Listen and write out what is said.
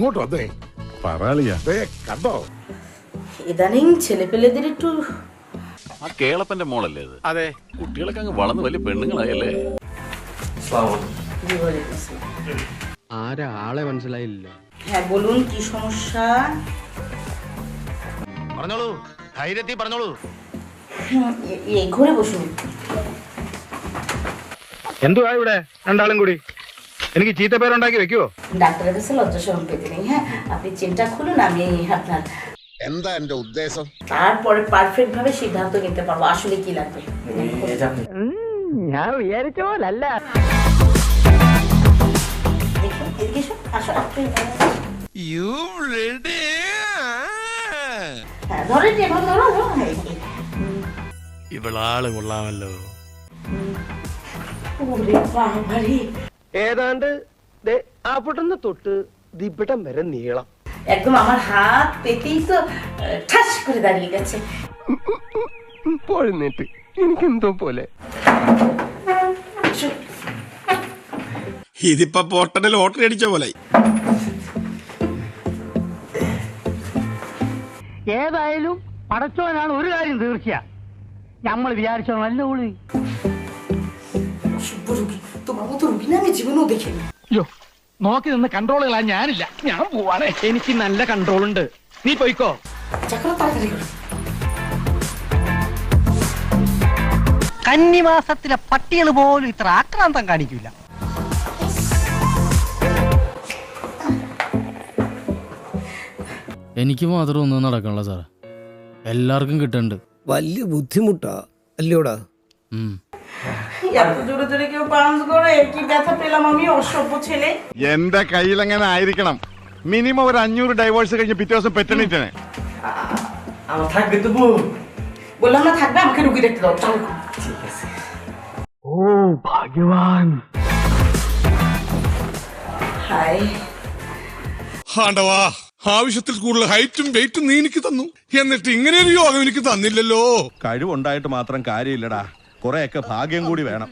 ഇങ്ങോട്ട് വന്നേ. പറയാളിയാ കണ്ടോ ഇതാണെങ്കിൽ ചെലപ്പില്ലെതിരി ആ കേളപ്പന്റെ മോളല്ലേ അത്? അതെ. കുട്ടികളൊക്കെ അങ്ങ് വളർന്ന് വലിയ പെണ്ണുങ്ങളായല്ലേ? ആരാ ആളെ മനസ്സിലായില്ല. হ্যাঁ বলুন কি সমস্যা? പറഞ്ഞോളൂ, ധൈര്യത്തിൽ പറഞ്ഞോളൂ. ঘুরে বসুন. എന്തുവാ ഇവിടെ രണ്ടാളും കൂടി? എനിക്ക് ചീത്തപ്പേരുണ്ടാക്കി വെക്കുവോ? ডাক্তারের কাছে লজ্জা শরম পেতে নেই। হ্যাঁ, আপনি চেনটা খুলুন, আমি আপনার എന്താ എന്റെ উদ্দেশ্য? তারপরে পারফেক্ট ভাবে সিদ্ধান্ত নিতে পারবো আসলে কি লাগবে। ഞാൻ വിചാരിച്ച പോലല്ല. দেখুন, এদিকে এসো, আসো, আপনি হ্যাঁ, ধরে এভাবে ধরো, হ্যাঁ। ഇവളാള് കൊള്ളാമല്ലോ. ওরে বাবারে, ഏതാണ്ട് അവിടുന്ന് തൊട്ട് ദിപിടം വരെ നീളം. একদম আমার হাত পেতেই তো ঠাস করে দাঁড়িয়ে গেছে। പൊഴുന്നിട്ട് എനിക്കെന്തോ പോലെ. ഇതിപ്പോ പൊട്ടന്റെ ലോട്ടറി അടിച്ച പോലെ. ഏതായാലും പടച്ചോനാണ് ഒരു കാര്യം തീർച്ചയാ, നമ്മൾ വിചാരിച്ചോ നല്ല ഉള്ളി. তোমার মতো রুগী না আমি জীবনেও দেখিনি। അയ്യോ, നോക്കി നിന്ന് കൺട്രോൾ കളാൻ ഞാനില്ല, ഞാൻ പോവാണേ. എനിക്ക് നല്ല കൺട്രോൾ ഉണ്ട്, നീ പോയിക്കോ. ചക്ര താড়াতাড়ি করো। കന്നിമാസത്തിലെ പട്ടികൾ പോലും ഇത്ര ആക്രാന്തം കാണിക്കില്ല. എനിക്ക് മാത്രം ഒന്നും നടക്കണല്ലോ സാറേ, എല്ലാവർക്കും കിട്ടുന്നുണ്ട്. വലിയ ബുദ്ധിമുട്ടാ അല്ലയോടാ. এত জোরে জোরে কেউ বাউন্স করে কি ব্যথা পেলাম আমি, অসভ্য ছেলে। എന്റെ കയ്യിലെങ്ങനെ ആയിരിക്കണം? മിനിമം ഒരു 500 ഡൈവേഴ്സ് കഴിഞ്ഞ് പിറ്റേ ദിവസം പെറ്റണിട്ടേ. আমার থাকবে তো বউ। বললাম না থাকবে, আমাকে রুগী দেখতে দাও, চলো। ঠিক আছে। ഓ ഭാഗ്യവാൻ. ഹായ്. ആണ്ടവാ, ആവശ്യത്തിൽ കൂടുതൽ ഹൈറ്റും വെയിറ്റും നീ എനിക്ക് തന്നു, എന്നിട്ട് ഇങ്ങനെയൊരു യോഗം എനിക്ക് തന്നില്ലല്ലോ. കഴിവുണ്ടായിട്ട് മാത്രം കാര്യമില്ലടാ, കുറെയൊക്കെ ഭാഗ്യം കൂടി വേണം.